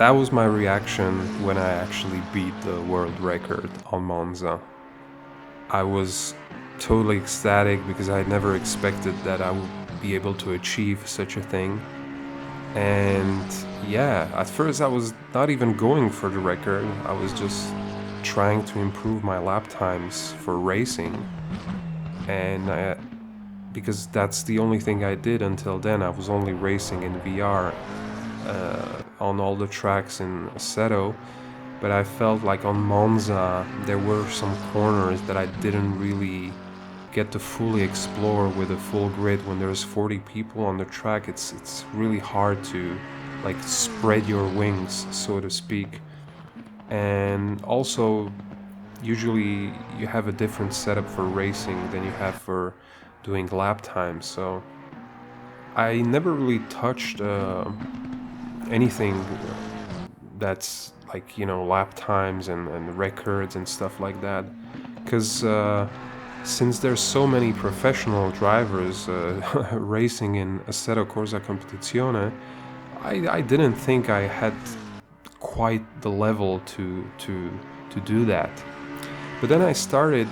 that was my reaction when I actually beat the world record on Monza. I was totally ecstatic because I had never expected that I would be able to achieve such a thing. And yeah, at first I was not even going for the record. I was just trying to improve my lap times for racing. And because that's the only thing I did until then. I was only racing in VR on all the tracks in Assetto. But I felt like on Monza there were some corners that I didn't really get to fully explore with a full grid. When there's 40 people on the track, it's really hard to like spread your wings, so to speak. And also, usually you have a different setup for racing than you have for doing lap time. So I never really touched anything that's like, you know, lap times and records and stuff like that, because since there's so many professional drivers racing in Assetto Corsa Competizione, I didn't think I had quite the level to do that. But then I started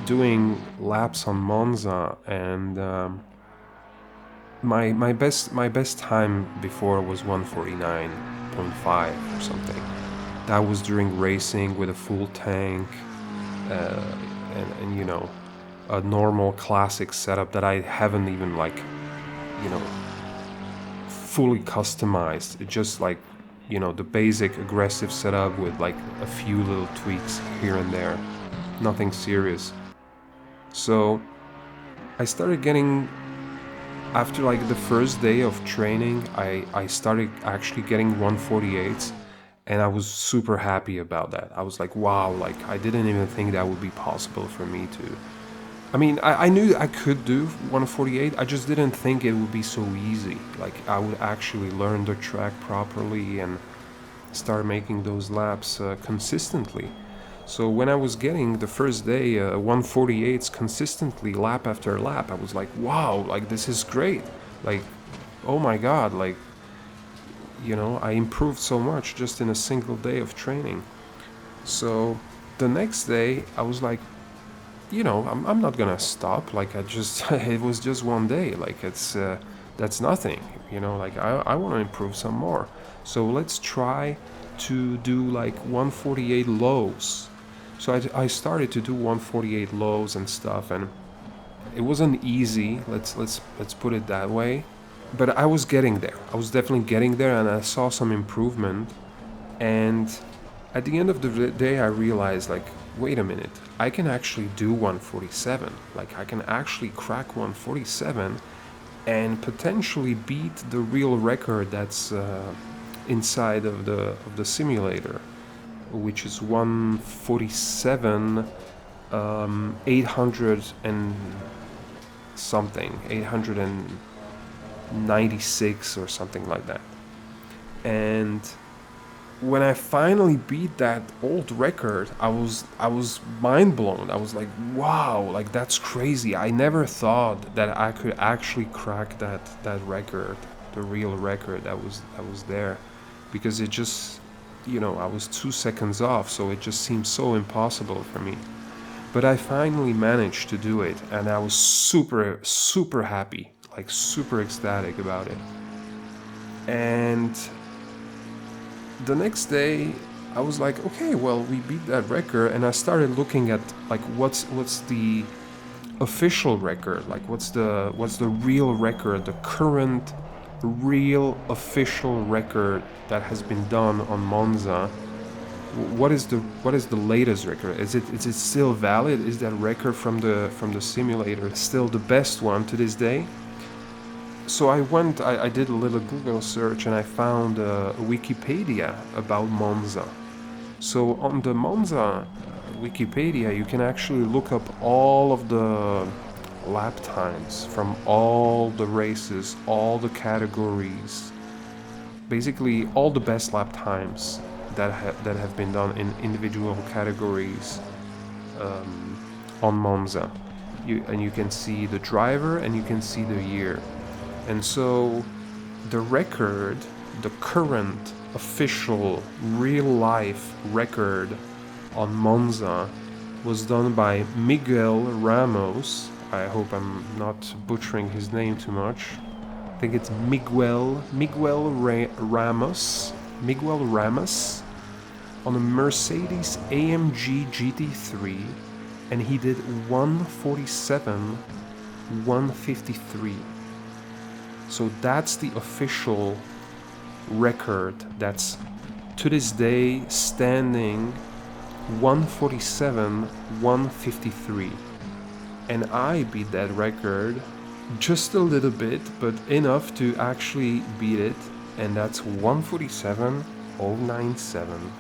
doing laps on Monza, and my best time before was 149.5 or something. That was during racing with a full tank, and you know, a normal classic setup that I haven't even like, you know, fully customized. It just like, you know, the basic aggressive setup with like a few little tweaks here and there, nothing serious. So I started getting, after like the first day of training, I started actually getting 148s, and I was super happy about that. I was like, wow, like I didn't even think that would be possible for me to. I mean, I knew I could do 148, I just didn't think it would be so easy. Like I would actually learn the track properly and start making those laps consistently. So when I was getting the first day 148s consistently lap after lap, I was like, wow, like this is great. Like, oh my god, like, you know, I improved so much just in a single day of training. So the next day I was like, you know, I'm not gonna stop. Like I just, it was just one day. Like it's, that's nothing, you know, like I want to improve some more. So let's try to do like 148 lows. So I started to do 148 lows and stuff, and it wasn't easy. Let's put it that way. But I was getting there. I was definitely getting there, and I saw some improvement. And at the end of the day, I realized, like, wait a minute, I can actually do 147. Like, I can actually crack 147 and potentially beat the real record that's inside of the simulator, which is 147 800 and something, 896 or something like that. And when I finally beat that old record, I was mind blown. I was like, wow, like that's crazy. I never thought that I could actually crack that record, the real record that was there, because it just, you know, I was 2 seconds off, so it just seemed so impossible for me. But I finally managed to do it, and I was super happy, like super ecstatic about it. And the next day I was like, okay, well, we beat that record, and I started looking at like what's the official record, like what's the real record, the current real official record that has been done on Monza. What is the latest record? Is it still valid? Is that record from the simulator still the best one to this day? So I did a little Google search, and I found a Wikipedia about Monza. So on the Monza Wikipedia, you can actually look up all of the lap times from all the races, all the categories, basically all the best lap times that have been done in individual categories on Monza. And you can see the driver, and you can see the year. And so the record, the current official real life record on Monza was done by Miguel Ramos. I hope I'm not butchering his name too much. I think it's Miguel Ramos on a Mercedes AMG GT3, and he did 147.153. So that's the official record that's to this day standing, 147.153. And I beat that record just a little bit, but enough to actually beat it, and that's 147.097.